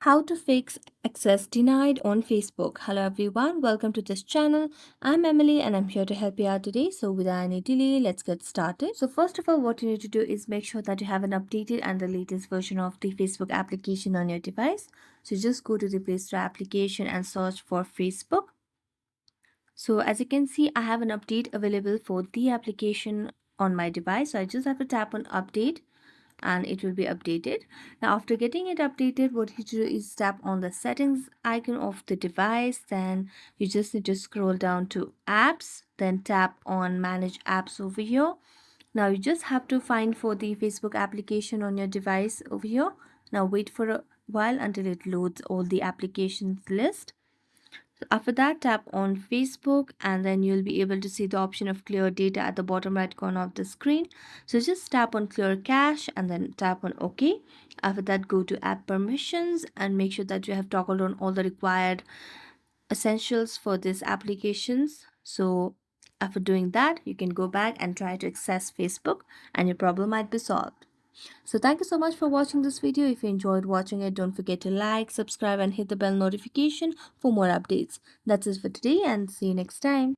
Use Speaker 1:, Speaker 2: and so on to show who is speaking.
Speaker 1: How to fix access denied on Facebook. Hello everyone, welcome to this channel. I'm Emily and I'm here to help you out today. So without any delay, let's get started. So first of all, what you need to do is make sure that you have an updated and the latest version of the Facebook application on your device. So just go to the Play Store application and search for Facebook. So as you can see, I have an update available for the application on my device. So I just have to tap on update and it will be updated. Now after getting it updated, what you do is tap on the settings icon of the device. Then you just need to scroll down to apps, then tap on manage apps over here. Now you just have to find for the Facebook application on your device over here. Now wait for a while until it loads all the applications list. After that, tap on Facebook and then you'll be able to see the option of clear data at the bottom right corner of the screen. So just tap on clear cache and then tap on OK. After that, go to app permissions and make sure that you have toggled on all the required essentials for these applications. So after doing that, you can go back and try to access Facebook and your problem might be solved. So thank you so much for watching this video. If you enjoyed watching it, don't forget to like, subscribe and hit the bell notification for more updates. That's it for today and see you next time.